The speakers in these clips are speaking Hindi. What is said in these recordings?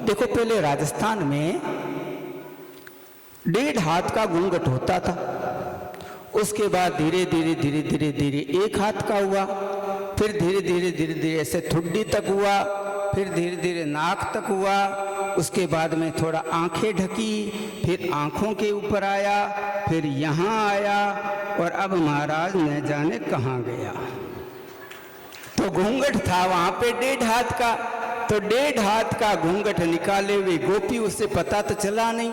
देखो पहले राजस्थान में 1.5 हाथ का घूंघट होता था, उसके बाद धीरे धीरे 1 हाथ का हुआ, फिर धीरे धीरे ऐसे ठुड्डी तक हुआ, फिर धीरे धीरे नाक तक हुआ, उसके बाद में थोड़ा आंखें ढकी, फिर आंखों के ऊपर आया, फिर यहाँ आया, और अब महाराज न जाने कहाँ गया। तो घूंघट था वहां पे 1.5 हाथ का, तो 1.5 हाथ का घूंघट निकाले हुए गोपी, उससे पता तो चला नहीं।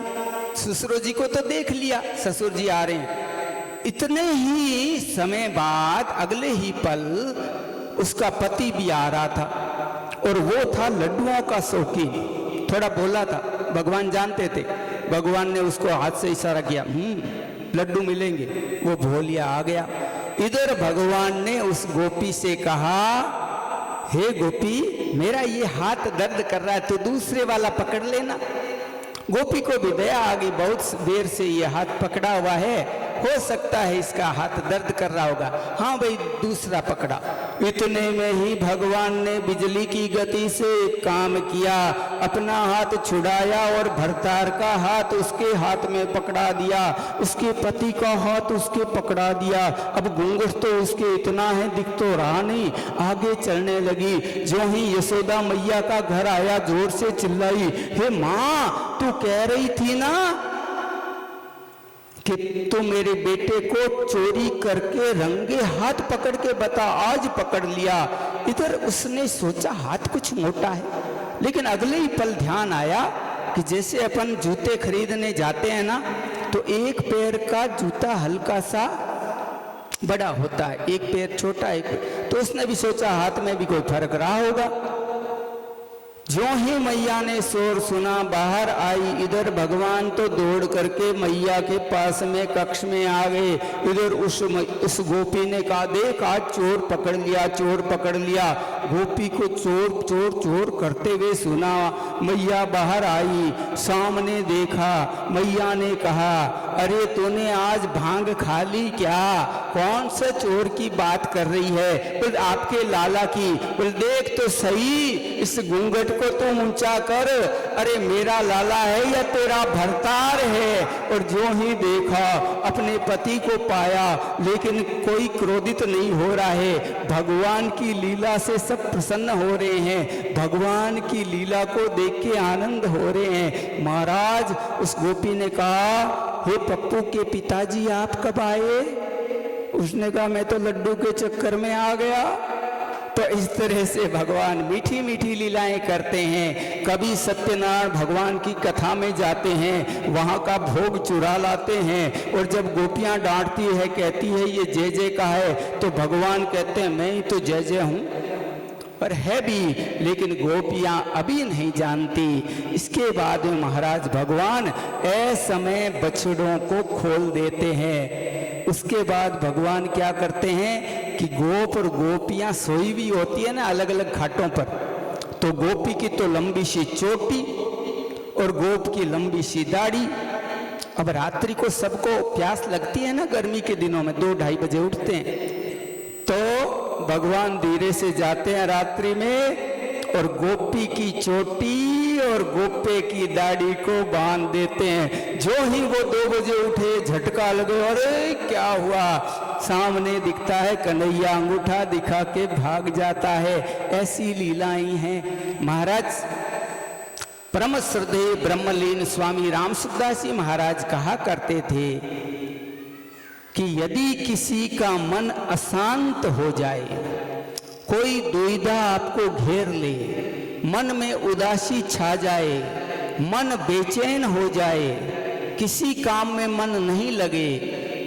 ससुर जी को तो देख लिया, ससुर जी आ रहे हैं। इतने ही समय बाद अगले ही पल उसका पति भी आ रहा था, और वो था लड्डुओं का शौकीन, थोड़ा बोला था, भगवान जानते थे। भगवान ने उसको हाथ से इशारा किया, लड्डू मिलेंगे, वो भोलिया आ गया। इधर भगवान ने उस गोपी से कहा, हे गोपी, मेरा ये हाथ दर्द कर रहा है, तो दूसरे वाला पकड़ लेना। गोपी को भी दया आ गई, बहुत देर से ये हाथ पकड़ा हुआ है, हो सकता है इसका हाथ दर्द कर रहा होगा। हाँ भाई, दूसरा पकड़ा। इतने में ही भगवान ने बिजली की गति से काम किया, अपना हाथ छुड़ाया और भरतार का हाथ उसके हाथ में पकड़ा दिया, उसके पति का हाथ उसके पकड़ा दिया। अब घूंघट तो उसके इतना है, दिख तो रहा नहीं, आगे चलने लगी। जो ही यशोदा मैया का घर आया, जोर से चिल्लाई, हे माँ, तू कह रही थी ना कि तू मेरे बेटे को चोरी करके रंगे हाथ पकड़ के बता, आज पकड़ लिया। इधर उसने सोचा हाथ कुछ मोटा है, लेकिन अगले ही पल ध्यान आया कि जैसे अपन जूते खरीदने जाते हैं ना, तो एक पैर का जूता हल्का सा बड़ा होता है, एक पैर छोटा, एक। तो उसने भी सोचा हाथ में भी कोई फर्क रहा होगा। जो ही मैया ने शोर सुना, बाहर आई। इधर भगवान तो दौड़ करके मैया के पास में कक्ष में आ गए। इधर उस गोपी ने कहा, देख आज चोर पकड़ लिया, चोर पकड़ लिया। गोपी को चोर चोर चोर करते हुए सुना। मैया बाहर आई, सामने देखा, मैया ने कहा, अरे तूने आज भांग खा ली क्या? कौन सा चोर की बात कर रही है? बोल आपके लाला की। बोल देख तो सही, इस घूंघट को तुम ऊंचा कर, अरे मेरा लाला है या तेरा भरतार है? और जो ही देखा अपने पति को पाया, लेकिन कोई क्रोधित नहीं हो रहा है। भगवान की लीला से सब प्रसन्न हो रहे हैं, भगवान की लीला को देख के आनंद हो रहे हैं। महाराज उस गोपी ने कहा, हे पप्पू के पिताजी आप कब आए? उसने कहा मैं तो लड्डू के चक्कर में आ गया। तो इस तरह से भगवान मीठी मीठी लीलाएं करते हैं। कभी सत्यनारायण भगवान की कथा में जाते हैं, वहाँ का भोग चुरा लाते हैं, और जब गोपियाँ डांटती है, कहती है ये जय जय का है, तो भगवान कहते हैं मैं ही तो जय जय हूँ, पर है भी, लेकिन गोपियाँ अभी नहीं जानती। इसके बाद में महाराज भगवान असमय बछड़ों को खोल देते हैं। उसके बाद भगवान क्या करते हैं कि गोप और गोपियां सोई हुई होती है ना अलग अलग घाटों पर, तो गोपी की तो लंबी सी चोटी और गोप की लंबी सी दाढ़ी। अब रात्रि को सबको प्यास लगती है ना, गर्मी के दिनों में 2-2:30 बजे उठते हैं, तो भगवान धीरे से जाते हैं रात्रि में, और गोपी की चोटी और गोपे की दाढ़ी को बांध देते हैं। जो ही वो 2 बजे उठे, झटका लगे, अरे क्या हुआ? सामने दिखता है कन्हैया, अंगूठा दिखा के भाग जाता है। ऐसी लीलाएं हैं। महाराज परम श्रद्धेय ब्रह्मलीन स्वामी राम सुखदास जी महाराज कहा करते थे कि यदि किसी का मन अशांत हो जाए, कोई दुविधा आपको घेर ले, मन में उदासी छा जाए, मन बेचैन हो जाए, किसी काम में मन नहीं लगे,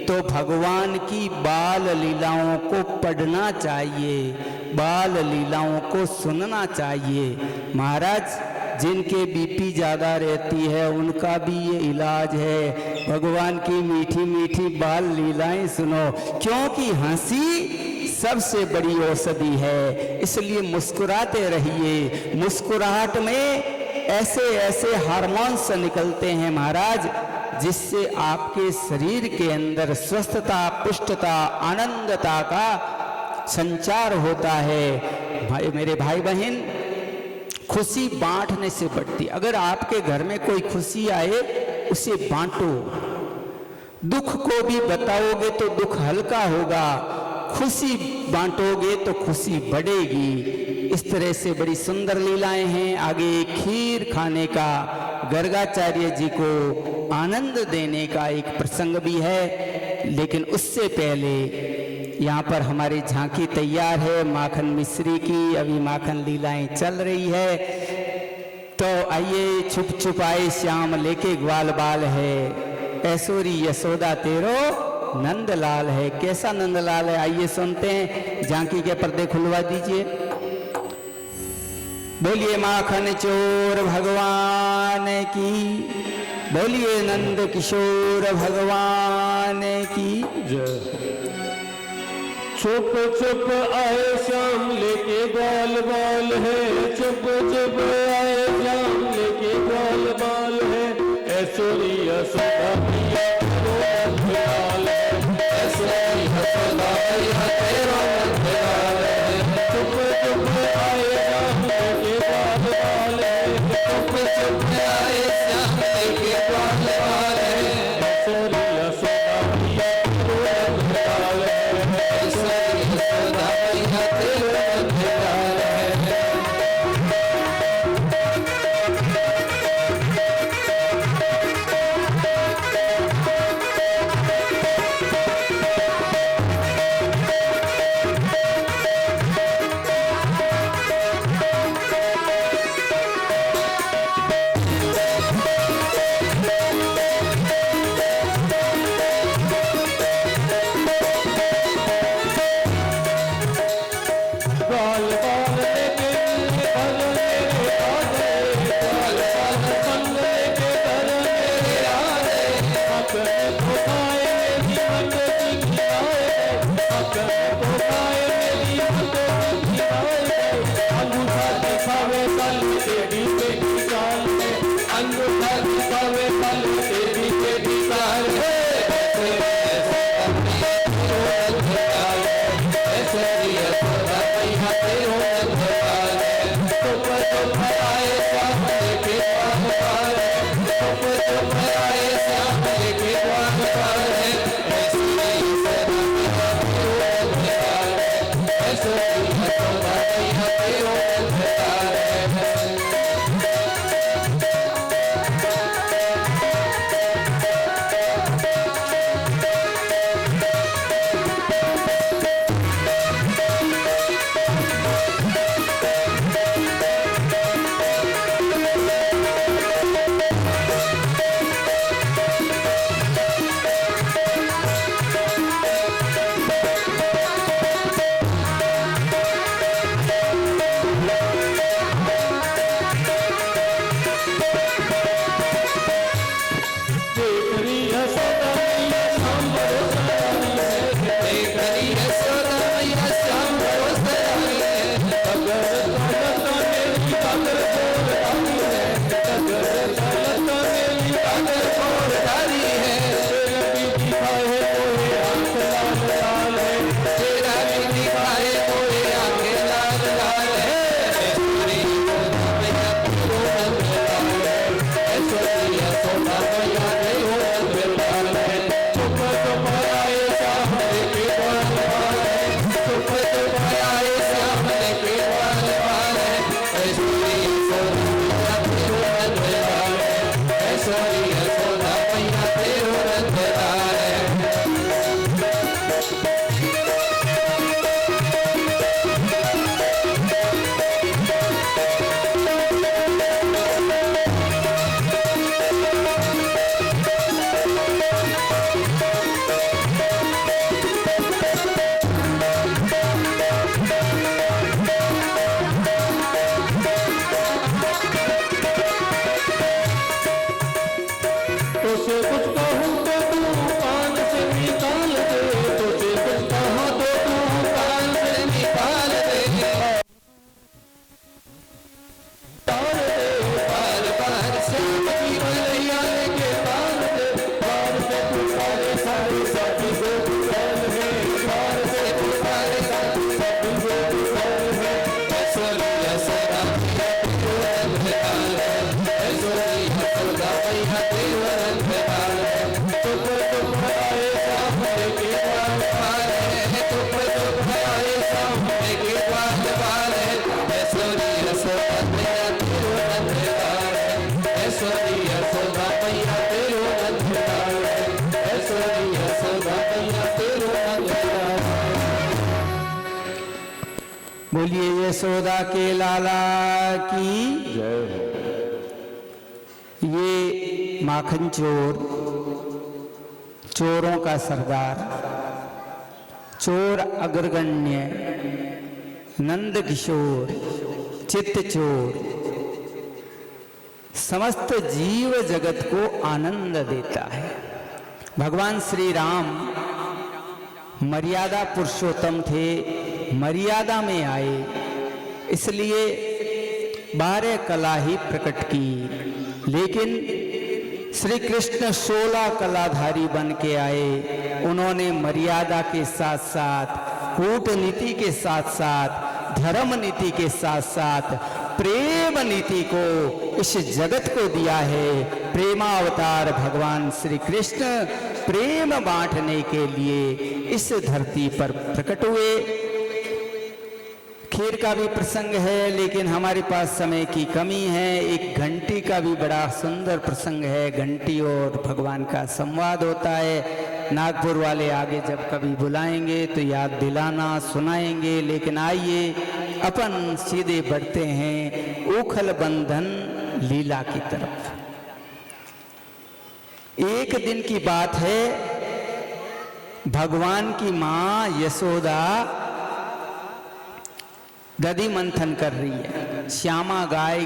तो भगवान की बाल लीलाओं को पढ़ना चाहिए, बाल लीलाओं को सुनना चाहिए। महाराज जिनके बीपी ज़्यादा रहती है उनका भी ये इलाज है, भगवान की मीठी मीठी बाल लीलाएं सुनो, क्योंकि हंसी सबसे बड़ी औषधि है। इसलिए मुस्कुराते रहिए। मुस्कुराहट में ऐसे ऐसे हार्मोन्स निकलते हैं महाराज, जिससे आपके शरीर के अंदर स्वस्थता, पुष्टता, आनंदता का संचार होता है। भाई मेरे भाई बहन, खुशी बांटने से बढ़ती। अगर आपके घर में कोई खुशी आए उसे बांटो, दुख को भी बताओगे तो दुख हल्का होगा, खुशी बांटोगे तो खुशी बढ़ेगी। इस तरह से बड़ी सुंदर लीलाएं हैं। आगे खीर खाने का, गर्गाचार्य जी को आनंद देने का एक प्रसंग भी है, लेकिन उससे पहले यहाँ पर हमारी झांकी तैयार है माखन मिश्री की। अभी माखन लीलाएं चल रही है, तो आइए छुप छुप आए श्याम लेके ग्वाल बाल है, ऐश्वरी यशोदा तेरो नंदलाल है। कैसा नंदलाल है, आइए सुनते हैं। झांकी के पर्दे खुलवा दीजिए। बोलिए माखन चोर भगवान की, बोलिए नंद किशोर भगवान की जय। चुप चुप आए श्याम लेके ग्वाल बाल है, चुप चुप आए श्याम लेके ग्वाल बाल है, ऐश्वरी यशोदा मैया तेरो नंदलाल है, ऐश्वरी यशोदा मैया तेरो नंदलाल है। चुप चुप आए श्याम लेके ग्वाल बाल है, चुप चुप आए श्याम लेके ग्वाल बाल है, ऐश्वरी यशोदा मैया तेरो नंदलाल है, ऐश्वरी यशोदा मैया तेरो नंदलाल है। बोलिए यशोदा के लाला की। जय हो। ये माखन चोर, चोरों का सरदार, चोर अग्रगण्य, नंद किशोर, चित्त चोर, समस्त जीव जगत को आनंद देता है। भगवान श्री राम मर्यादा पुरुषोत्तम थे, मर्यादा में आए, इसलिए 12 कला ही प्रकट की। लेकिन श्री कृष्ण 16 कलाधारी बन के आए। उन्होंने मर्यादा के साथ साथ, कूटनीति के साथ साथ, धर्म नीति के साथ साथ प्रेम नीति को इस जगत को दिया है। प्रेमावतार भगवान श्री कृष्ण प्रेम बांटने के लिए इस धरती पर प्रकट हुए। खीर का भी प्रसंग है, लेकिन हमारे पास समय की कमी है। एक घंटी का भी बड़ा सुंदर प्रसंग है। घंटी और भगवान का संवाद होता है। नागपुर वाले आगे जब कभी बुलाएंगे तो याद दिलाना, सुनाएंगे। लेकिन आइए अपन सीधे बढ़ते हैं उखल बंधन लीला की तरफ। एक दिन की बात है, भगवान की मां यशोदा दधि मंथन कर रही है। श्यामा गाय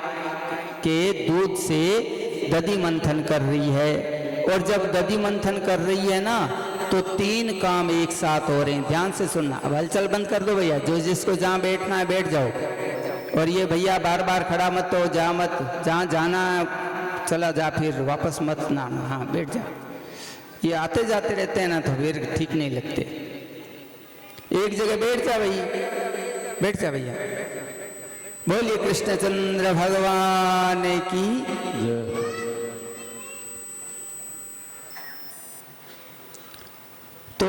के दूध से दधि मंथन कर रही है। और जब दधि मंथन कर रही है ना, तो 3 काम एक साथ हो रहे हैं। ध्यान से सुनना। अब हलचल बंद कर दो भैया, जो जिसको जहां बैठना है बैठ जाओ। और ये भैया बार बार खड़ा मत हो, जा मत, जहां जाना चला जा, फिर वापस मत ना आना। हाँ बैठ जा। ये आते जाते रहते हैं ना, तो फिर ठीक नहीं लगते। एक जगह बैठ जा भैया, बैठ जा भैया। बोलिए कृष्णचंद्र भगवान की। तो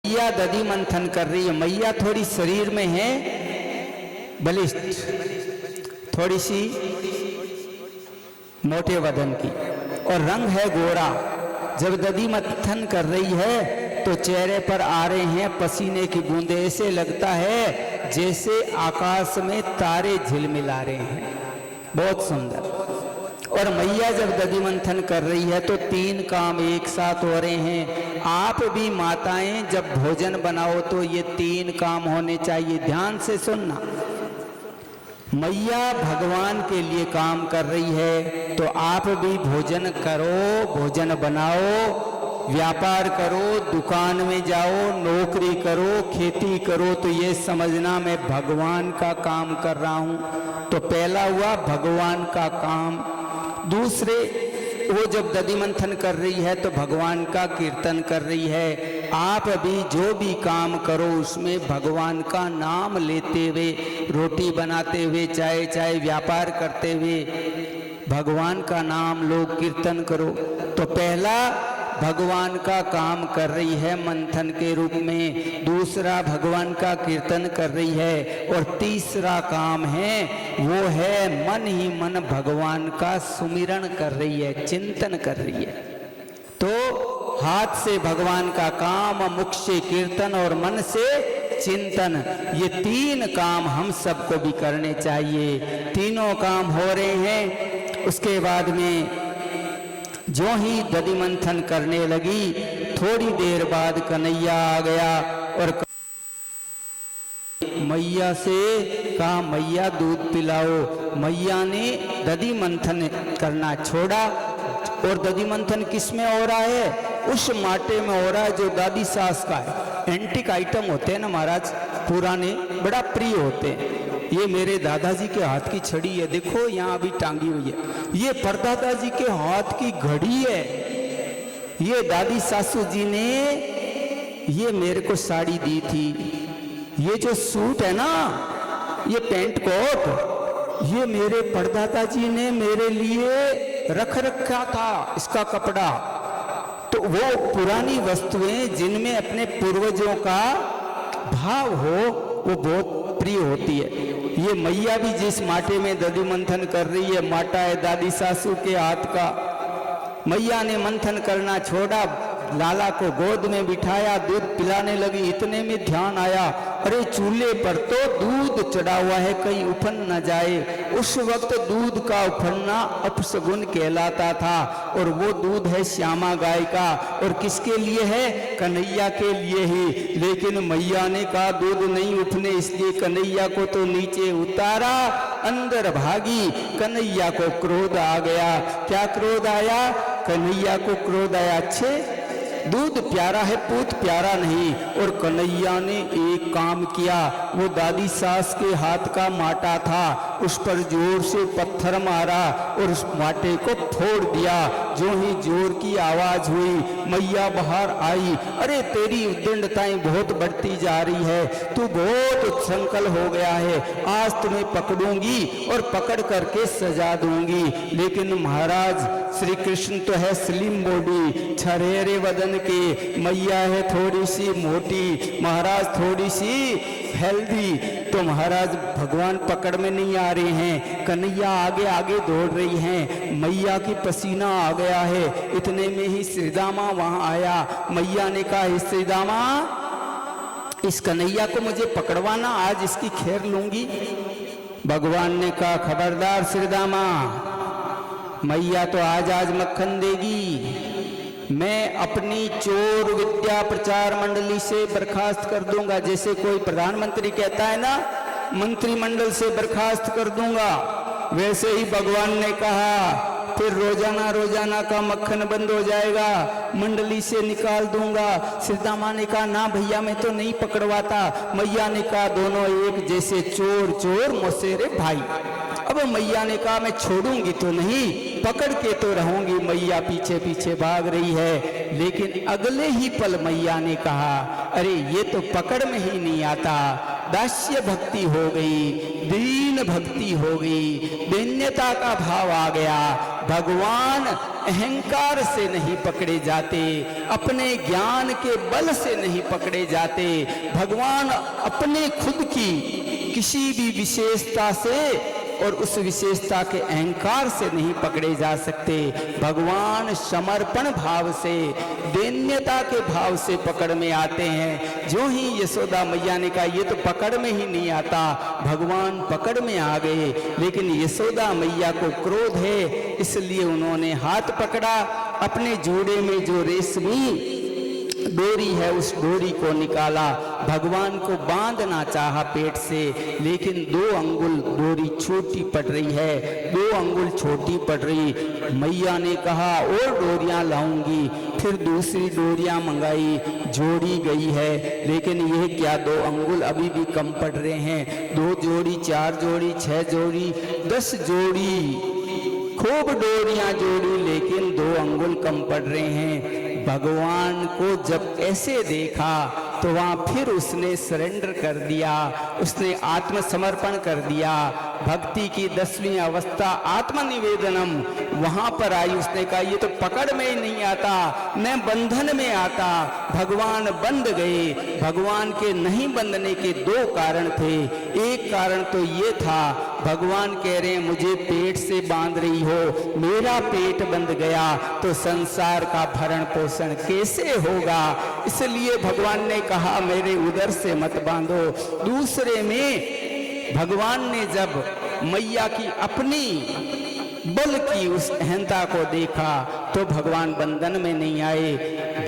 मैया दधि मंथन कर रही है। मैया थोड़ी शरीर में है बलिष्ठ, थोड़ी सी मोटे वजन की, और रंग है गोरा। जब दधि मंथन कर रही है तो चेहरे पर आ रहे हैं पसीने की बूंदें। ऐसे लगता है जैसे आकाश में तारे झिलमिला रहे हैं। बहुत सुंदर। और मैया जब दधि मंथन कर रही है तो 3 काम एक साथ हो रहे हैं। आप भी माताएं जब भोजन बनाओ तो ये 3 काम होने चाहिए। ध्यान से सुनना। मैया भगवान के लिए काम कर रही है, तो आप भी भोजन करो, भोजन बनाओ, व्यापार करो, दुकान में जाओ, नौकरी करो, खेती करो, तो ये समझना मैं भगवान का काम कर रहा हूं। तो पहला हुआ भगवान का काम। दूसरे, वो जब दधि मंथन कर रही है तो भगवान का कीर्तन कर रही है। आप भी जो भी काम करो उसमें भगवान का नाम लेते हुए, रोटी बनाते हुए, चाहे व्यापार करते हुए भगवान का नाम लो, कीर्तन करो। तो पहला भगवान का काम कर रही है मंथन के रूप में, दूसरा भगवान का कीर्तन कर रही है, और तीसरा काम है वो है मन ही मन भगवान का सुमिरन कर रही है, चिंतन कर रही है। तो हाथ से भगवान का काम, मुख से कीर्तन और मन से चिंतन, ये तीन काम हम सबको भी करने चाहिए। तीनों काम हो रहे हैं। उसके बाद में जो ही दधि मंथन करने लगी, थोड़ी देर बाद कन्हैया आ गया और मैया से कहा मैया दूध पिलाओ। मैया ने दधि मंथन करना छोड़ा। और दधि मंथन किस में हो रहा है? उस माटे में हो रहा है जो दादी सास का है। एंटीक आइटम होते हैं ना महाराज, पुराने, बड़ा प्रिय होते हैं। ये मेरे दादाजी के हाथ की छड़ी है, देखो यहाँ अभी टांगी हुई है। ये परदादा जी के हाथ की घड़ी है। ये दादी सासू जी ने ये मेरे को साड़ी दी थी। ये जो सूट है ना, ये पेंट कोट, ये मेरे परदादा जी ने मेरे लिए रख रखा था, इसका कपड़ा। तो वो पुरानी वस्तुएं जिनमें अपने पूर्वजों का भाव हो, वो बहुत प्रिय होती है। ये मैया भी जिस माटे में दधि मंथन कर रही है, माटा है दादी सासू के हाथ का। मैया ने मंथन करना छोड़ा, लाला को गोद में बिठाया, दूध पिलाने लगी। इतने में ध्यान आया, अरे चूल्हे पर तो दूध चढ़ा हुआ है, कहीं उफन न जाए। उस वक्त दूध का उफनना अपशगुन कहलाता था, और वो दूध है श्यामा गाय का, और किसके लिए है? कन्हैया के लिए ही। लेकिन मैया ने कहा दूध नहीं उफने, इसलिए कन्हैया को तो नीचे उतारा, अंदर भागी। कन्हैया को क्रोध आ गया। क्या क्रोध आया? कन्हैया को क्रोध आया, अच्छे दूध प्यारा है, पूत प्यारा नहीं। और कन्हैया ने एक काम किया, वो दादी सास के हाथ का माटा था, उस पर जोर से पत्थर मारा और उस माटे को फोड़ दिया। जो ही जोर की आवाज हुई, मैया बाहर आई। अरे तेरी उद्दंडताएं बहुत बढ़ती जा रही है, तू बहुत उत्संकल हो गया है, आज तुम्हें पकड़ूंगी और पकड़ करके सजा दूंगी। लेकिन महाराज श्री कृष्ण तो है स्लिम बॉडी, छरेरे वदन के, मैया है थोड़ी सी मोटी, महाराज थोड़ी सी हेल्दी। तो महाराज भगवान पकड़ में नहीं आ रहे हैं, कन्हैया आगे आगे दौड़ रही हैं, मैया की पसीना आ गया है। इतने में ही श्रीदामा वहां आया। मैया ने कहा, श्रीदामा इस कन्हैया को मुझे पकड़वाना, आज इसकी खैर लूंगी। भगवान ने कहा, खबरदार श्रीदामा, मैया तो आज मक्खन देगी, मैं अपनी चोर विद्या प्रचार मंडली से बर्खास्त कर दूंगा। जैसे कोई प्रधानमंत्री कहता है ना, मंत्रिमंडल से बर्खास्त कर दूंगा, वैसे ही भगवान ने कहा फिर रोजाना का मक्खन बंद हो जाएगा, मंडली से निकाल दूंगा। श्रीदामा ने कहा, ना भैया मैं तो नहीं पकड़वाता। मैया ने कहा, दोनों एक जैसे, चोर चोर मौसेरे भाई। अब मैया ने कहा, मैं छोड़ूंगी तो नहीं, पकड़ के तो रहूंगी। मैया पीछे पीछे भाग रही है। लेकिन अगले ही पल मैया ने कहा, अरे ये तो पकड़ में ही नहीं आता, दास्य भक्ति हो गई, दीन भक्ति हो गई, दैन्यता का भाव आ गया। भगवान अहंकार से नहीं पकड़े जाते, अपने ज्ञान के बल से नहीं पकड़े जाते। भगवान अपने खुद की किसी भी विशेषता से और उस विशेषता के अहंकार से नहीं पकड़े जा सकते। भगवान समर्पण भाव से, दैन्यता के भाव से पकड़ में आते हैं। जो ही यशोदा मैया ने कहा ये तो पकड़ में ही नहीं आता, भगवान पकड़ में आ गए। लेकिन यशोदा मैया को क्रोध है, इसलिए उन्होंने हाथ पकड़ा, अपने जोड़े में जो रेशमी डोरी है उस डोरी को निकाला, भगवान को बांधना चाहा पेट से, लेकिन 2 अंगुल डोरी छोटी पड़ रही है, 2 अंगुल छोटी पड़ रही। मैया ने कहा और डोरियां लाऊंगी, फिर दूसरी डोरियां मंगाई, जोड़ी गई है। लेकिन यह क्या 2 अंगुल अभी भी कम पड़ रहे हैं। 2 जोड़ी, 4 जोड़ी, 6 जोड़ी, 10 जोड़ी, खूब डोरियां जोड़ी, लेकिन 2 अंगुल कम पड़ रहे हैं। भगवान को जब ऐसे देखा तो वहां फिर उसने सरेंडर कर दिया, उसने आत्मसमर्पण कर दिया। भक्ति की 10वीं अवस्था आत्मनिवेदनम वहां पर आई। उसने कहा ये तो पकड़ में ही नहीं आता, न बंधन में आता। भगवान बंध गए। भगवान के नहीं बंधने के 2 कारण थे। एक कारण तो ये था, भगवान कह रहे हैं मुझे पेट से बांध रही हो, मेरा पेट बंध गया तो संसार का भरण पोषण कैसे होगा, इसलिए भगवान ने कहा मेरे उदर से मत बांधो। दूसरे में भगवान ने जब मैया की अपनी बल की उस अहंता को देखा तो भगवान बंधन में नहीं आए।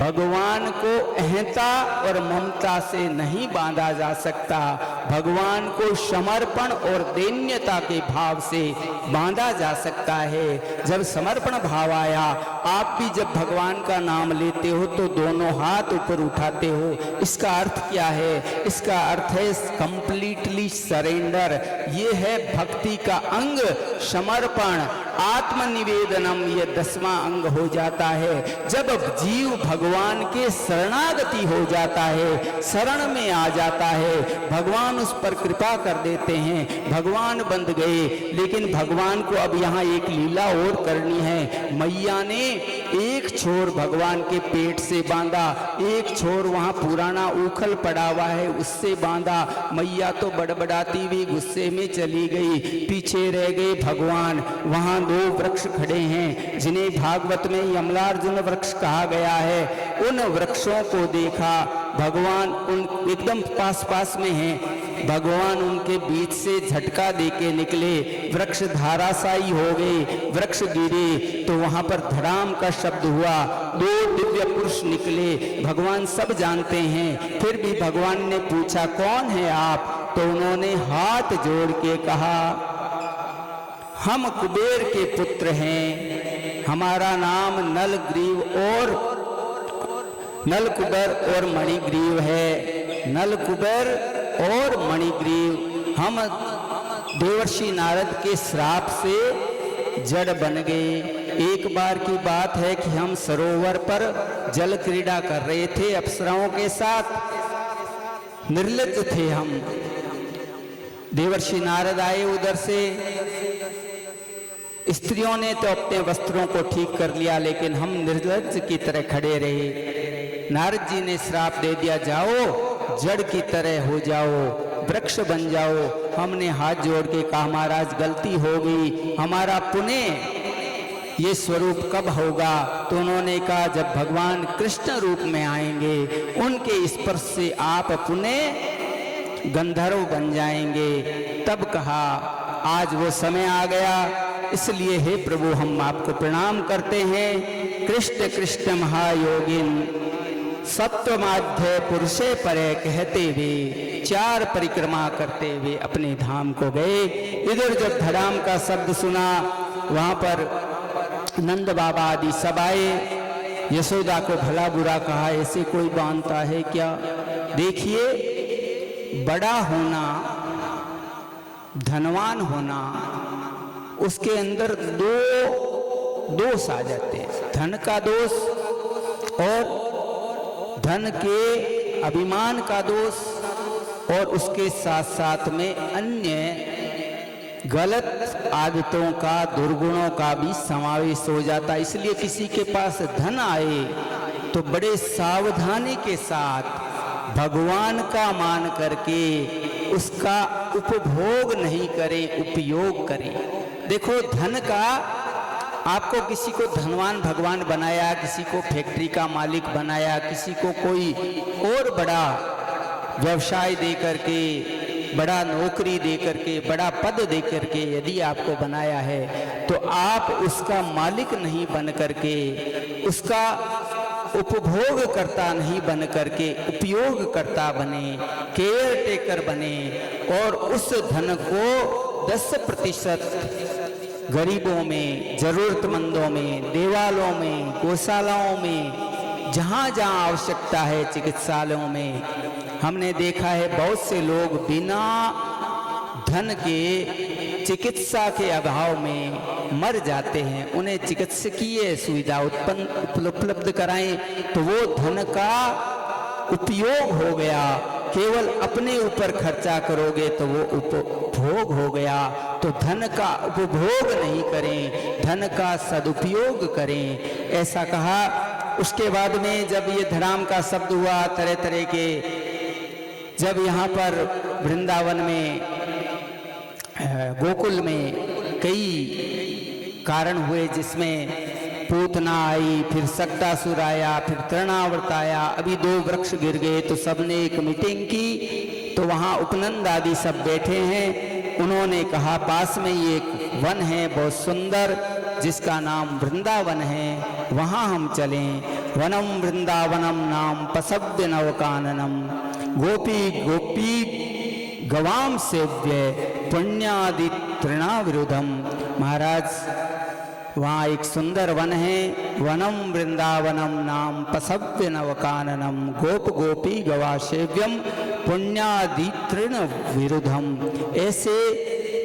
भगवान को अहंता और ममता से नहीं बांधा जा सकता, भगवान को समर्पण और दैन्यता के भाव से बांधा जा सकता है। जब समर्पण भाव आया, आप भी जब भगवान का नाम लेते हो तो दोनों हाथ ऊपर उठाते हो। इसका अर्थ क्या है? इसका अर्थ है कंप्लीटली सरेंडर। ये है भक्ति का अंग, समर्पण, आत्मनिवेदनम। ये 10वां अंग हो जाता है। जब जीव भगवान के शरणागति हो जाता है, शरण में आ जाता है, भगवान उस पर कृपा कर देते हैं। भगवान बंध गए, लेकिन भगवान को अब यहाँ एक लीला और करनी है। मैया ने एक छोर भगवान के पेट से बांधा, एक छोर वहाँ पुराना उखल पड़ा हुआ है उससे बांधा। मैया तो बड़बड़ाती हुई गुस्से में चली गई, पीछे रह गए भगवान। वहाँ दो वृक्ष खड़े हैं जिन्हें भागवत में यमलार्जुन वृक्ष कहा गया है। उन वृक्षों को देखा, भगवान उन एकदम पास पास में हैं। भगवान उनके बीच से झटका देके निकले, वृक्ष धाराशायी हो गए, वृक्ष गिरे तो वहां पर धड़ाम का शब्द हुआ। दो दिव्य पुरुष निकले, भगवान सब जानते हैं, फिर भी भगवान ने पूछा कौन है आप? तो उन्होंने हाथ जोड़ के कहा हम कुबेर के पुत्र हैं, हमारा नाम नलकुबर और मणिग्रीव है। नलकुबर और मणिग्रीव हम देवर्षि नारद के श्राप से जड़ बन गए। एक बार की बात है कि हम सरोवर पर जल क्रीड़ा कर रहे थे अप्सराओं के साथ, निर्लज्ज थे हम। देवर्षि नारद आए उधर से, स्त्रियों ने तो अपने वस्त्रों को ठीक कर लिया, लेकिन हम निर्लज्ज की तरह खड़े रहे। नारद जी ने श्राप दे दिया, जाओ जड़ की तरह हो जाओ, वृक्ष बन जाओ। हमने हाथ जोड़ के कहा महाराज गलती हो गई, हमारा पुण्य ये स्वरूप कब होगा? तो उन्होंने कहा जब भगवान कृष्ण रूप में आएंगे, उनके स्पर्श से आप पुण्य गंधर्व बन जाएंगे। तब कहा आज वो समय आ गया, इसलिए हे प्रभु हम आपको प्रणाम करते हैं। कृष्ण कृष्ण महायोगिन सत्वमाध्य पुरुषे परे कहते हुए 4 परिक्रमा करते हुए अपने धाम को गए। इधर जब धड़ाम का शब्द सुना, वहां पर नंद बाबा आदि सब आए। यशोदा को भला बुरा कहा, ऐसे कोई बांधता है क्या? देखिए बड़ा होना, धनवान होना, उसके अंदर दो दोष आ जाते हैं, धन का दोष और धन के अभिमान का दोष, और उसके साथ साथ में अन्य गलत आदतों का, दुर्गुणों का भी समावेश हो जाता है। इसलिए किसी के पास धन आए तो बड़े सावधानी के साथ भगवान का मान करके उसका उपभोग नहीं करें, उपयोग करें। देखो धन का, आपको किसी को धनवान भगवान बनाया, किसी को फैक्ट्री का मालिक बनाया, किसी को कोई और बड़ा व्यवसाय दे करके, बड़ा नौकरी दे करके, बड़ा पद दे करके यदि आपको बनाया है, तो आप उसका मालिक नहीं बन करके, उसका उपभोग करता नहीं बन करके उपयोग करता बने, केयर टेकर बने, और उस धन को 10% गरीबों में, जरूरतमंदों में, देवालयों में, गौशालाओं में, जहाँ जहाँ आवश्यकता है, चिकित्सालयों में, हमने देखा है बहुत से लोग बिना धन के चिकित्सा के अभाव में मर जाते हैं। उन्हें चिकित्सकीय सुविधा उपलब्ध कराएं तो वो धन का उपयोग हो गया। केवल अपने ऊपर खर्चा करोगे तो वो उपभोग हो गया। तो धन का उपभोग नहीं करें, धन का सदुपयोग करें, ऐसा कहा। उसके बाद में जब ये धड़ाम का शब्द हुआ तरह तरह के, जब यहाँ पर वृंदावन में, गोकुल में कई कारण हुए, जिसमें पूतना आई, फिर सक्टासुर आया, फिर तृणावर्त आया, अभी 2 वृक्ष गिर गए, तो सबने एक मीटिंग की। तो वहाँ उपनंद आदि सब बैठे हैं। उन्होंने कहा पास में ही एक वन है बहुत सुंदर, जिसका नाम वृंदावन है, वहाँ हम चलें। वनम वृंदावनम नाम पसव्य नवकाननम गोपी गोपी गवाम सेव्य पुण्यादि तृणाविरुद्धम। महाराज वहाँ एक सुंदर वन है, वनम वृंदावनम नाम पसव्य नवकाननम गोप गोपी गवा सेव्यम पुण्यादि तृण विरुद्धम। ऐसे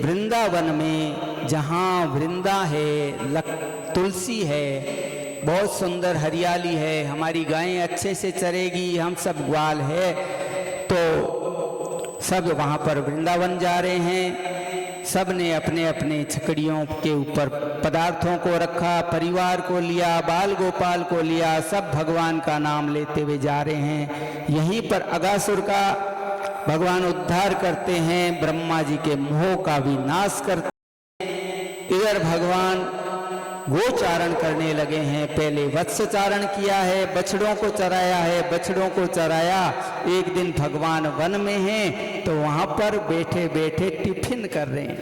वृंदावन में जहाँ वृंदा है, तुलसी है, बहुत सुंदर हरियाली है, हमारी गायें अच्छे से चरेगी, हम सब ग्वाल है, तो सब वहाँ पर वृंदावन जा रहे हैं। सब ने अपने अपने छकड़ियों के ऊपर पदार्थों को रखा, परिवार को लिया, बाल गोपाल को लिया, सब भगवान का नाम लेते हुए जा रहे हैं। यहीं पर अगासुर का भगवान उद्धार करते हैं, ब्रह्मा जी के मोह का भी नाश करते हैं। इधर भगवान गोचारण करने लगे हैं। पहले वत्स चारण किया है, बछड़ों को चराया है, बछड़ों को चराया। एक दिन भगवान वन में हैं तो वहां पर बैठे बैठे टिफिन कर रहे हैं,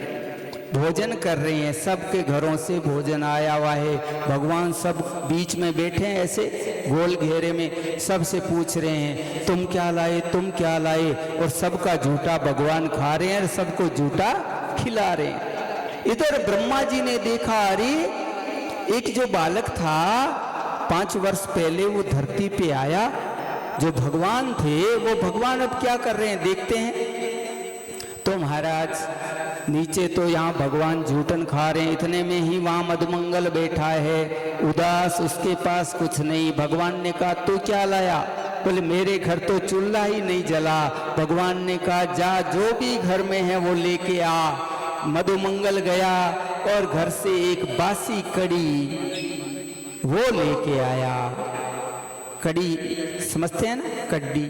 भोजन कर रहे हैं। सबके घरों से भोजन आया हुआ है। भगवान सब बीच में बैठे हैं ऐसे गोल घेरे में, सबसे पूछ रहे हैं तुम क्या लाए, तुम क्या लाए, और सबका झूठा भगवान खा रहे हैं और सबको झूठा खिला रहे हैं। इधर ब्रह्मा जी ने देखा, अरे एक जो बालक था 5 वर्ष पहले वो धरती पे आया, जो भगवान थे वो भगवान अब क्या कर रहे हैं देखते हैं। तो महाराज नीचे तो यहाँ भगवान झूठन खा रहे हैं, इतने में ही वहाँ मधुमंगल बैठा है उदास, उसके पास कुछ नहीं। भगवान ने कहा तू क्या लाया? बोले मेरे घर तो चूल्हा ही नहीं जला। भगवान ने कहा जा जो भी घर में है वो लेके आ। मधुमंगल गया और घर से एक बासी कड़ी वो लेके आया। कड़ी समझते हैं ना, कड्डी,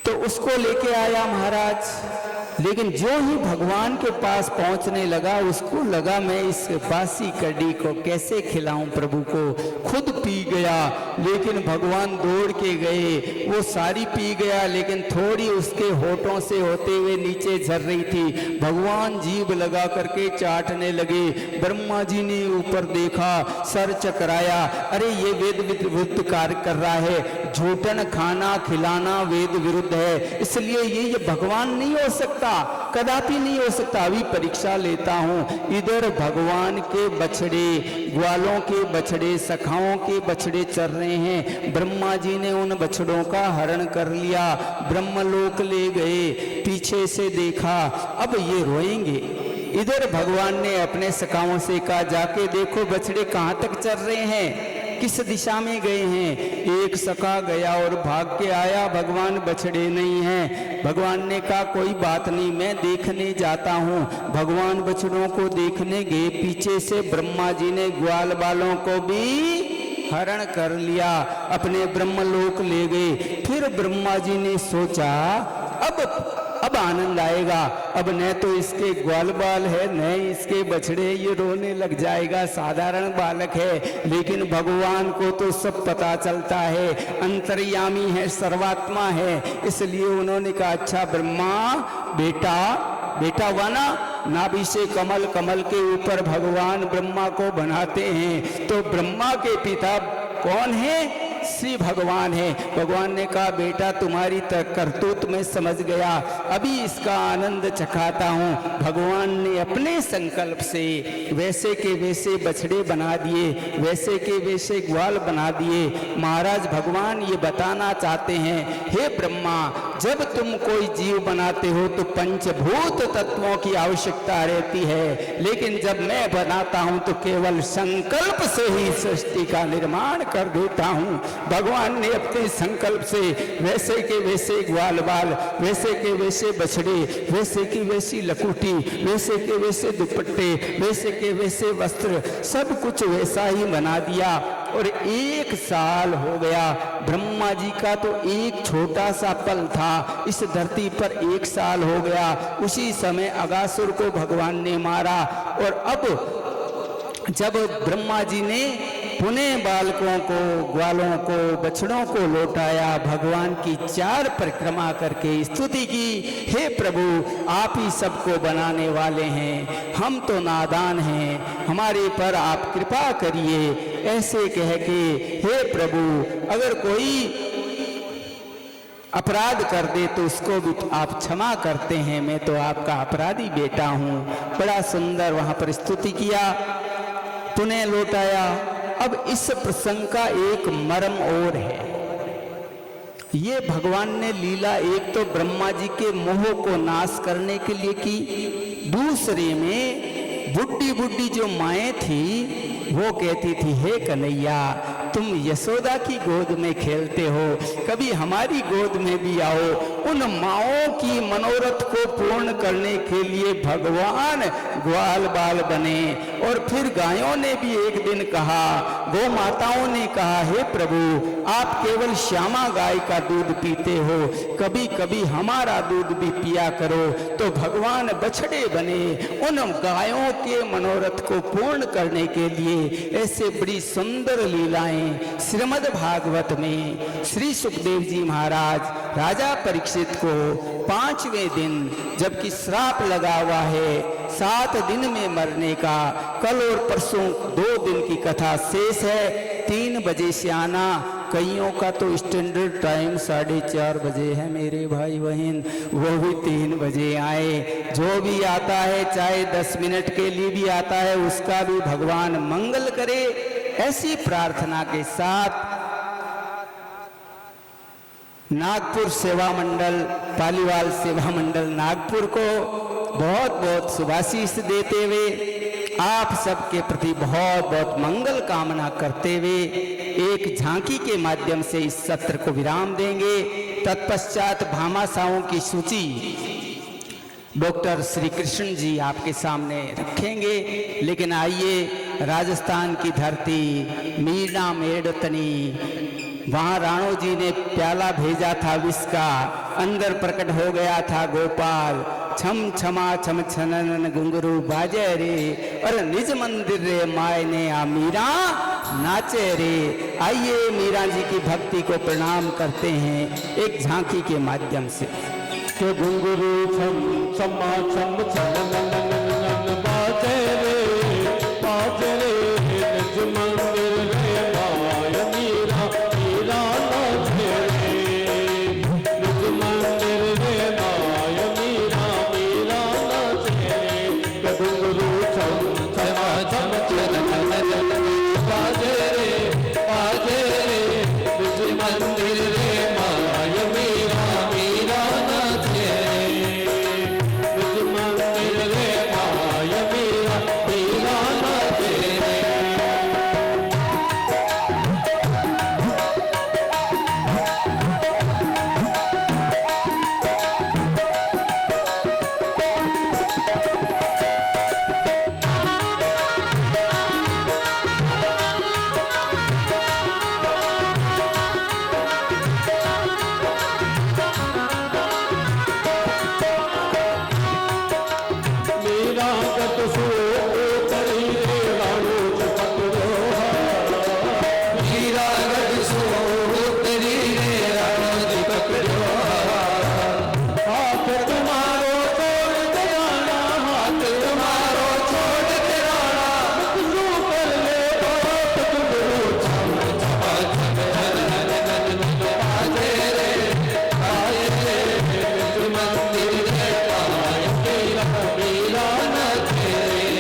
तो उसको लेके आया महाराज। लेकिन जो ही भगवान के पास पहुंचने लगा, उसको लगा मैं इस बासी कड़ी को कैसे खिलाऊं प्रभु को। खुद पी गया, लेकिन भगवान दौड़ के गए, वो सारी पी गया, लेकिन थोड़ी उसके होठों से होते हुए नीचे झर रही थी। भगवान जीभ लगा करके चाटने लगे। ब्रह्मा जी ने ऊपर देखा, सर चकराया, अरे ये वेद विरुद्ध कार्य कर रहा है, झूठन खाना खिलाना वेद विरुद्ध है, इसलिए ये भगवान नहीं हो सकता, कदापि नहीं हो सकता। अभी परीक्षा लेता हूं। इधर भगवान के बछड़े, ग्वालों के बछड़े, सखाओं के बछड़े चर रहे हैं। ब्रह्मा जी ने उन बछड़ों का हरण कर लिया, ब्रह्मलोक ले गए। पीछे से देखा, अब ये रोएंगे। इधर भगवान ने अपने सखाओं से कहा जाके देखो बछड़े कहाँ तक चर रहे हैं, किस दिशा में गए हैं। एक सखा गया और भाग के आया, भगवान बछड़े नहीं हैं। भगवान ने कहा कोई बात नहीं, मैं देखने जाता हूँ। भगवान बछड़ों को देखने गए, पीछे से ब्रह्मा जी ने ग्वाल बालों को भी हरण कर लिया, अपने ब्रह्मलोक ले गए। फिर ब्रह्मा जी ने सोचा अब आनंद आएगा, अब न तो इसके ग्वाल बाल है न इसके बछड़े, ये रोने लग जाएगा, साधारण बालक है। लेकिन भगवान को तो सब पता चलता है, अंतर्यामी है, सर्वात्मा है। इसलिए उन्होंने कहा अच्छा ब्रह्मा, बेटा हुआ ना, नाभि से कमल, कमल के ऊपर भगवान ब्रह्मा को बनाते हैं, तो ब्रह्मा के पिता कौन है? श्री भगवान है। भगवान ने कहा बेटा तुम्हारी करतूत में समझ गया, अभी इसका आनंद चखाता हूँ। भगवान ने अपने संकल्प से वैसे के वैसे बछड़े बना दिए, वैसे के वैसे ग्वाल बना दिए। महाराज भगवान ये बताना चाहते हैं, हे ब्रह्मा, जब तुम कोई जीव बनाते हो तो पंचभूत तत्वों की आवश्यकता रहती है, लेकिन जब मैं बनाता हूँ तो केवल संकल्प से ही सृष्टि का निर्माण कर देता हूँ। भगवान ने अपने संकल्प से वैसे के वैसे ग्वाल बाल, वैसे के वैसे बछड़े, वैसे की वैसी लकुटी, वैसे के वैसे दुपट्टे, वैसे के वैसे वस्त्र, सब कुछ वैसा ही बना दिया। और 1 साल हो गया। ब्रह्मा जी का तो एक छोटा सा पल था, इस धरती पर 1 साल हो गया। उसी समय अगासुर को भगवान ने मारा। और अब जब ब्रह्मा जी ने पुनः बालकों को, ग्वालों को, बछड़ों को लौटाया, भगवान की 4 परिक्रमा करके स्तुति की, हे प्रभु आप ही सबको बनाने वाले हैं, हम तो नादान हैं, हमारे पर आप कृपा करिए। ऐसे कह के हे प्रभु अगर कोई अपराध कर दे तो उसको भी आप क्षमा करते हैं, मैं तो आपका अपराधी बेटा हूँ। बड़ा सुंदर वहाँ पर स्तुति किया, पुनः लौटाया। अब इस प्रसंग का एक मर्म और है, ये भगवान ने लीला एक तो ब्रह्मा जी के मोह को नाश करने के लिए की, दूसरे में बुड्ढी बुड्ढी जो माएँ थी वो कहती थी हे कन्हैया तुम यशोदा की गोद में खेलते हो, कभी हमारी गोद में भी आओ। उन माओं की मनोरथ को पूर्ण करने के लिए भगवान ग्वाल बाल बने। और फिर गायों ने भी एक दिन कहा, गौ माताओं ने कहा, हे प्रभु आप केवल श्यामा गाय का दूध पीते हो, कभी कभी हमारा दूध भी पिया करो। तो भगवान बछड़े बने उन गायों के मनोरथ को पूर्ण करने के लिए। ऐसे बड़ी सुंदर लीलाएं श्रीमद् भागवत में श्री सुखदेव जी महाराज राजा परीक्षित को 5वें दिन, जबकि श्राप लगा हुआ है 7 दिन में मरने का, कल और परसों 2 दिन की कथा शेष है। 3 बजे से आना, कईयों का तो स्टैंडर्ड टाइम 4:30 बजे है मेरे भाई बहन, वो भी 3 बजे आए। जो भी आता है चाहे 10 मिनट के लिए भी आता है, उसका भी भगवान मंगल करे, ऐसी प्रार्थना के साथ नागपुर सेवा मंडल, पालीवाल सेवा मंडल नागपुर को बहुत बहुत शुभाशीष देते हुए, आप सबके प्रति बहुत बहुत मंगल कामना करते हुए एक झांकी के माध्यम से इस सत्र को विराम देंगे। तत्पश्चात भामाशाहों की सूची डॉक्टर श्री कृष्ण जी आपके सामने रखेंगे। लेकिन आइए, राजस्थान की धरती, मीना मेड़तनी, वहाँ राणो जी ने प्याला भेजा था विष का, अंदर प्रकट हो गया था गोपाल। छम छमा छम छनन घुंघरू बाजे रे, और निज मंदिर रे मायने आ मीरा नाचे रे। आइए मीरा जी की भक्ति को प्रणाम करते हैं एक झांकी के माध्यम से। के घुंघरू छम छमा छम छनन बाजे रे, बाजे रे, निज मंदिर रे माय मीरा, मीरा नाचे रे, निज मंदिर रे माय मीरा, मीरा नाचे रे। के घुंघरू छम छमा छम छनन बाजे रे, बाजे रे, निज मंदिर रे माय मीरा, मीरा नाचे रे, निज मंदिर रे माय मीरा, मीरा नाचे रे। मीरा गत सो तरी रे राणो पकड़ो, मीरा गत सो तरी रे राणो पकड़ो। हाथ तुम्हारो छोड़ के आना, हाथ तुम्हारो छोड़ के आना, गुरु कर ले बात गुरु छम छमा छम छनन बाजे रे, बाजे रे, निज मंदिर रे माय मीरा, मीरा नाचे रे।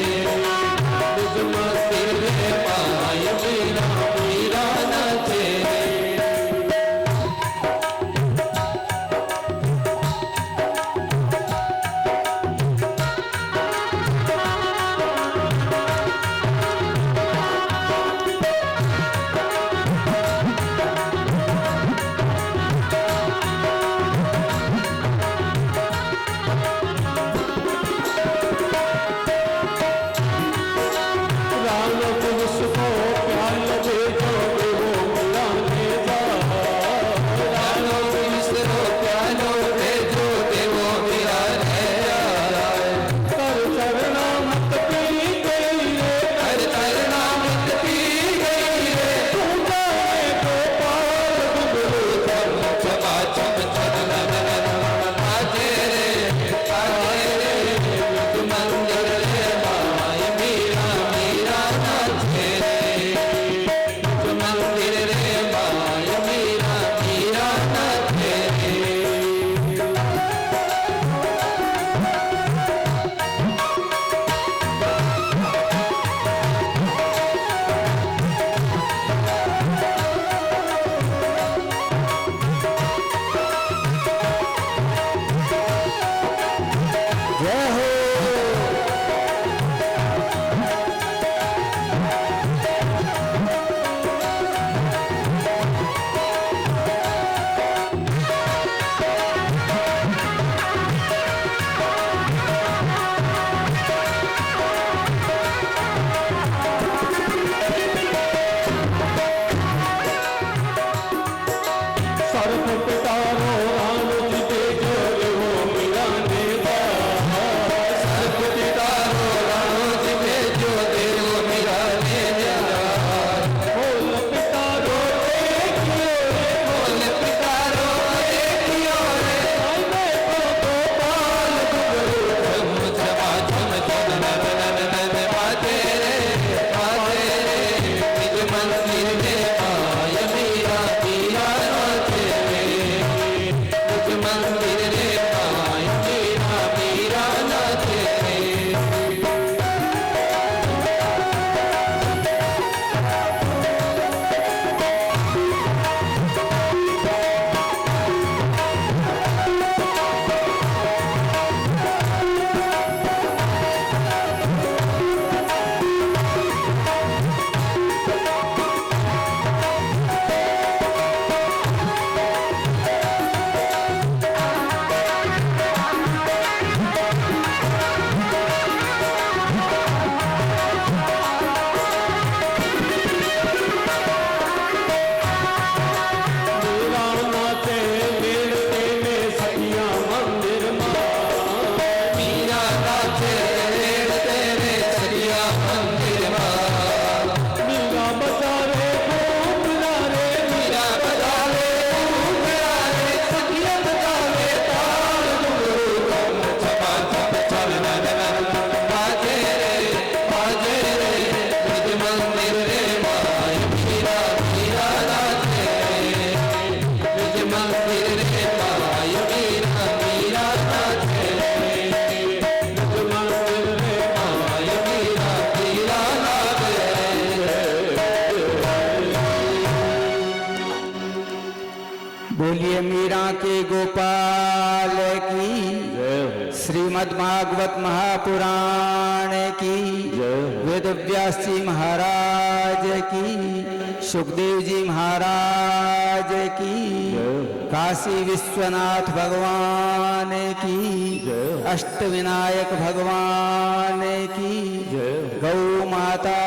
के गोपाल की, जय हो, श्रीमद् भागवत महापुराण की, जय हो, वेद व्यास जी महाराज की, सुखदेव जी महाराज की, जय हो, काशी विश्वनाथ भगवान की, जय हो, अष्टविनायक भगवान की, जय हो, गौ माता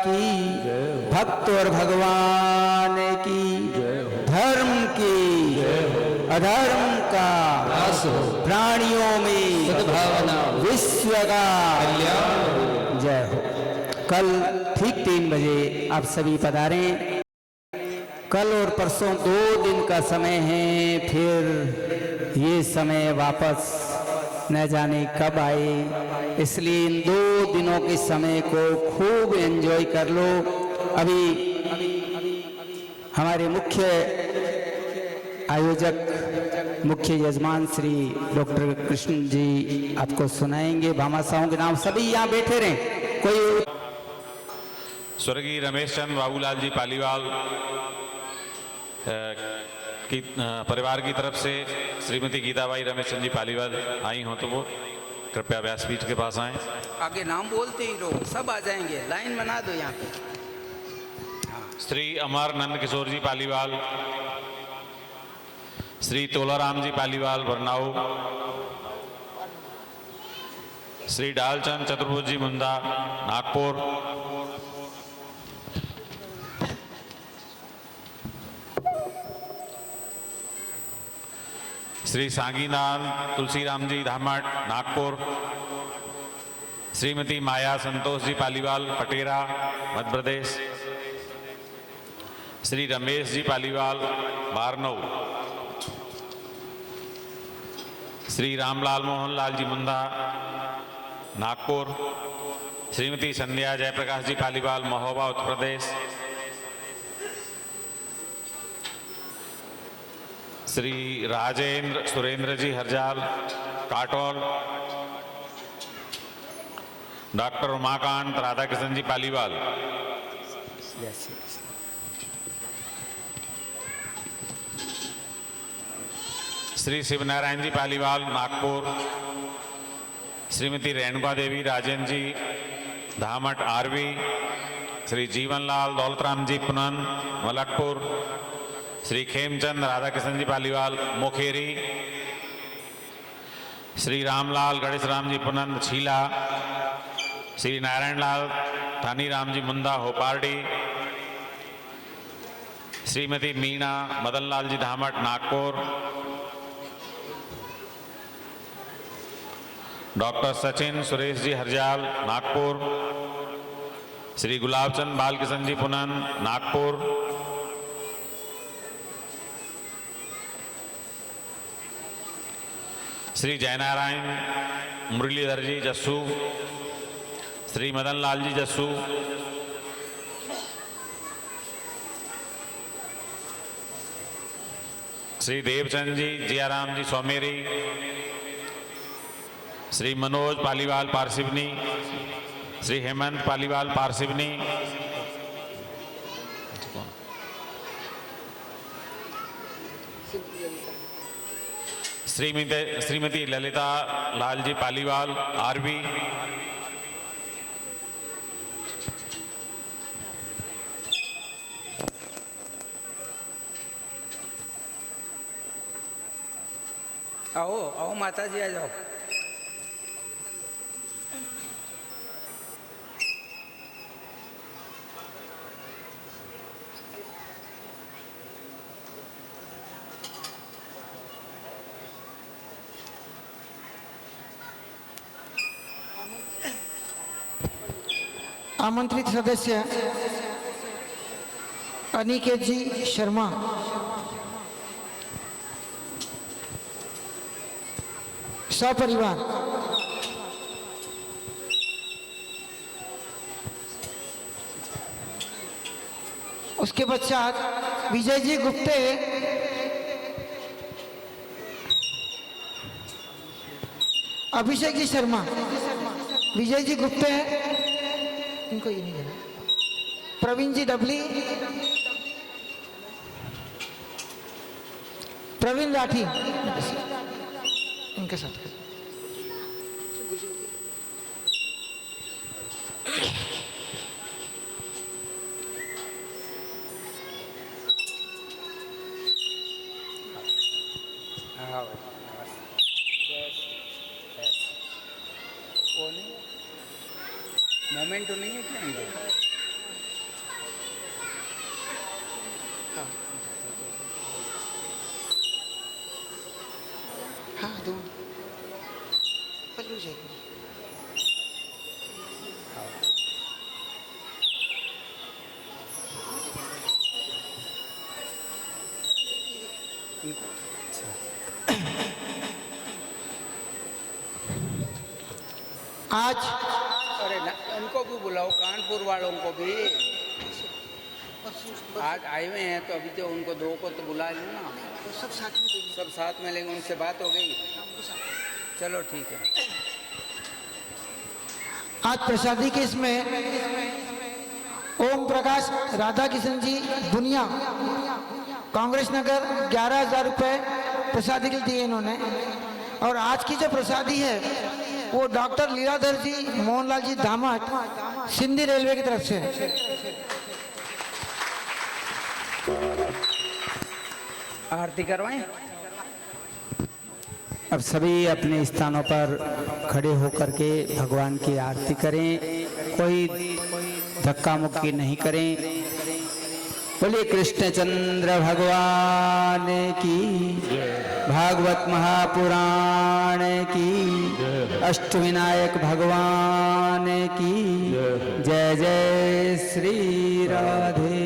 की, जय हो, भक्त और भगवान की, जय हो, धर्म की, जय हो, अधर्म का नाश हो, प्राणियों में सद्भावना हो, विश्व का कल्याण हो। जय हो। कल ठीक 3 बजे आप सभी पधारें। कल और परसों 2 दिन का समय है, फिर ये समय वापस न जाने कब आए, इसलिए इन 2 दिनों के समय को खूब एंजॉय कर लो। अभी हमारे मुख्य आयोजक, मुख्य यजमान श्री डॉक्टर कृष्ण जी आपको सुनाएंगे भामाशाहों के नाम। सभी यहाँ बैठे रहें। कोई स्वर्गीय रमेश चंद्र बाबूलाल जी पालीवाल की परिवार की तरफ से श्रीमती गीताबाई रमेश चंद्र जी पालीवाल आई हो तो वो कृपया व्यासपीठ के पास आएं। आगे नाम बोलते ही रहो, सब आ जाएंगे। लाइन बना दो यहाँ पे। श्री अमर नंद किशोर जी पालीवाल, श्री तोलाराम जी पालीवाल बरनाऊ, श्री डालचंद चतुर्भुज जी मुंदा नागपुर, श्री सांगीनाथ तुलसीराम जी धामट नागपुर, श्रीमती माया संतोष जी पालीवाल पटेरा मध्य प्रदेश, श्री रमेश जी पालीवाल बारनऊ, श्री रामलाल मोहन लाल जी मुंदा नागपुर, श्रीमती संध्या जयप्रकाश जी पालीवाल महोबा उत्तर प्रदेश, श्री राजेंद्र सुरेंद्र जी हरजाल काटौल, डॉक्टर उमाकांत राधाकृष्ण जी पालीवाल, श्री शिवनारायण जी पालीवाल नागपुर, श्रीमती रेणुका देवी राजन जी धामट आरवी, श्री जीवनलाल दौलतराम जी पुनन मलकपुर, श्री खेमचंद राधाकृष्ण जी पालीवाल मोखेरी, श्री रामलाल गणेश राम जी पुनन छीला, श्री नारायण लाल थानी राम जी मुंदा होपारडी, श्रीमती मीना मदन लाल जी धामट नागपुर, डॉक्टर सचिन सुरेश जी हरजाल नागपुर, श्री गुलाबचंद बालकिशन जी पुनन नागपुर, श्री जयनारायण मुरलीधर जी जस्सू, श्री मदन लाल जी जस्सू, श्री देवचंद जी जियाराम जी सोमेरी, श्री मनोज पालीवाल पारसिवनी, श्री हेमंत पालीवाल पारसिवनी, श्रीमती ललिता लाल जी पालीवाल आरवी, आओ आओ माता जी आ जाओ। आमंत्रित सदस्य अनिकेत जी शर्मा, सपरिवार, उसके पश्चात विजय जी गुप्ते, अभिषेक जी शर्मा, विजय जी गुप्ते, इनको ये नहीं देना, प्रवीण जी डबली, प्रवीण राठी इनके साथ। मोमेंट तो नहीं है क्या इनके? हाँ दो पल्लू जाएगी। आज अरे ना, उनको भी बुलाओ, कानपुर वालों को भी। आज आए हुए हैं तो अभी तो उनको दो को तो बुला लो ना। सब साथ में देंगे। सब साथ में लेंगे, उनसे बात हो गई। चलो ठीक है। आज प्रसादी के इसमें ओम प्रकाश राधा किशन जी दुनिया कांग्रेस नगर 11,000 रुपये प्रसादी के लिए दिए इन्होंने। और आज की जो प्रसादी है वो डॉक्टर लीलाधर जी मोहनलाल जी दामट सिंधी रेलवे की तरफ से। आरती करवाएं। अब सभी अपने स्थानों पर खड़े होकर के भगवान की आरती करें, कोई धक्का मुक्की नहीं करें। बोलिए कृष्णचंद्र भगवान की, भागवत महापुराण की, अष्टविनायक भगवान की जय। जय श्री राधे,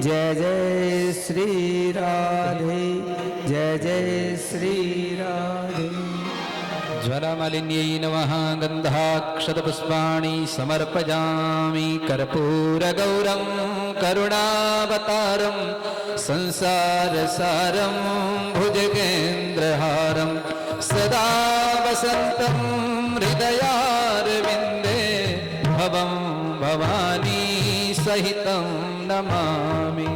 जय जय श्री राधे, जय जय श्री राधे। ज्वरमालिन्यै नमः। गन्धाक्षतपुष्पाणि समर्पयामि। कर्पूरगौरं करुणावतारं संसारसारं भुजगेन्द्रहारं सदा वसन्तं हृदयारविन्दे भवं भवानी सहितं नमामि।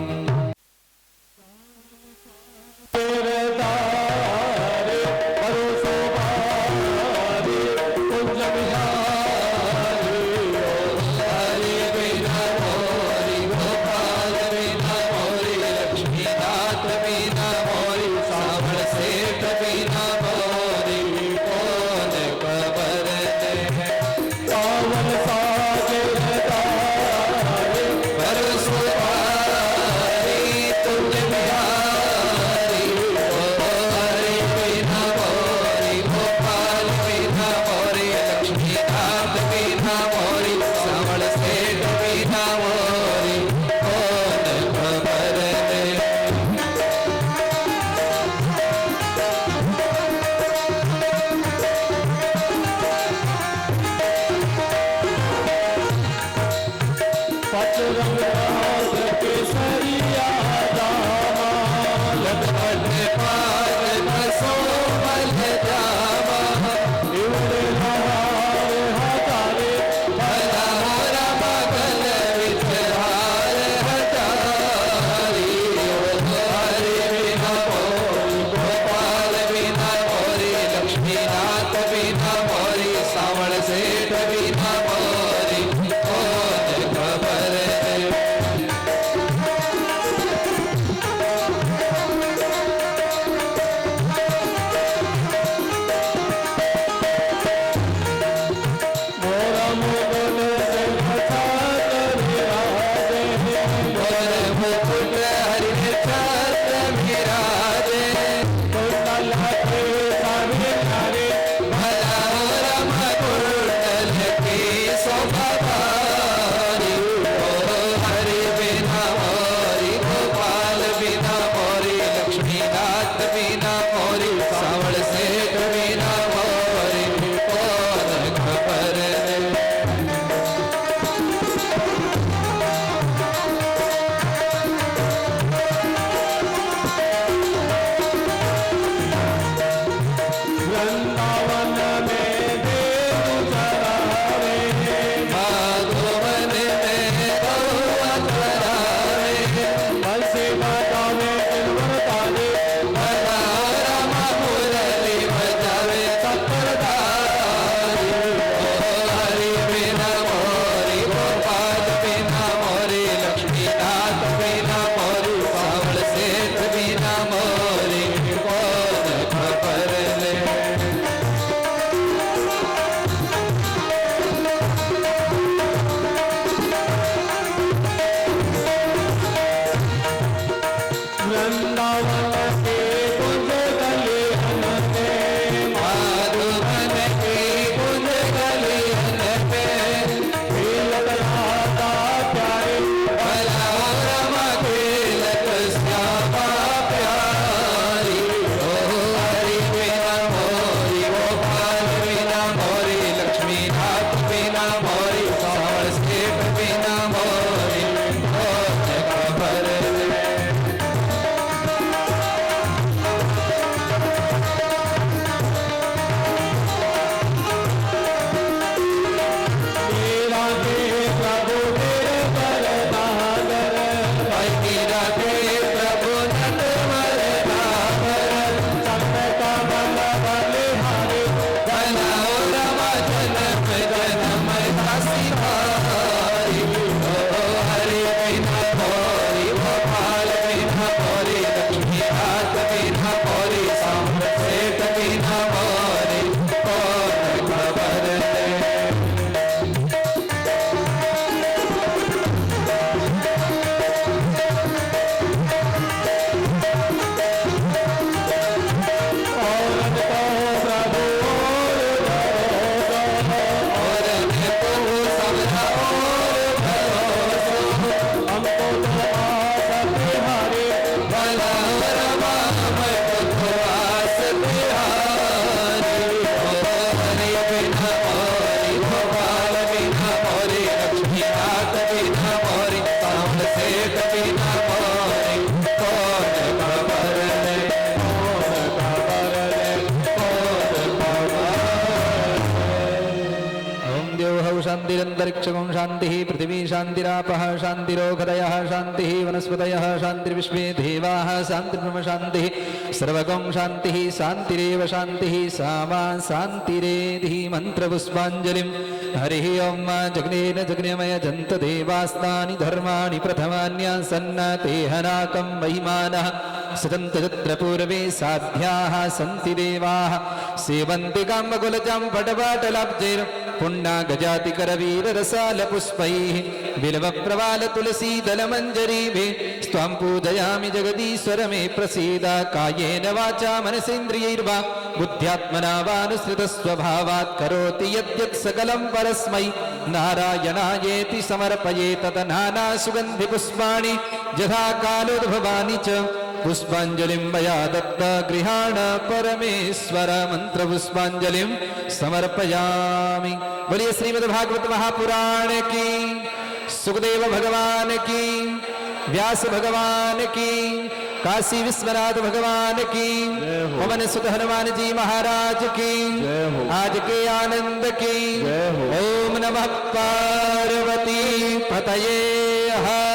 शान्तिरन्तरिक्षगं शान्तिः पृथिवी शान्तिरापः शान्तिरोषधयः शान्तिः वनस्पतयः शान्तिर्विश्वे देवाः शान्तिर्ब्रह्म शान्तिः सर्वगं शान्तिः शान्तिरेव शान्तिः सा मा शान्तिरेधि मन्त्रपुष्पाञ्जलिं हरिः ॐ जग्नेन जग्नेमय जन्त देवास्तानि धर्माणि प्रथमान्यासन्नतेहनाकं महिमानः सदन्त तत्र पूर्वे साध्याः सन्ति देवाः सेवन्ति कामकुलजां पटपाटलाब्जैर् पुण्डागजातिकरवीररसालपुष्पैः बिल्वप्रवालतुलसीदलमञ्जरीभिः स्वां पूजयामि जगदीश्वर मे प्रसीद कायेन वाचा मनसेन्द्रियैर्वा बुद्ध्यात्मना वानुसृतस्वभावात् करोति यद्यत् सकलं परस्मै नारायणायेति समर्पये तत नानासुगन्धिपुष्पाणि यथा कालोद्भवानि च पुष्पाञ्जलिं मया दत्त गृहाण परमेश्वर मंत्रपुष्पाञ्जलिं समर्पयामि। बोलिए श्रीमद्भागवत महापुराण की, सुखदेव भगवान की, व्यास भगवान की, काशी विश्वनाथ भगवान की, पवन सुत हनुमान जी महाराज की, आज के आनंद की। ओम नमः पार्वती पतये हर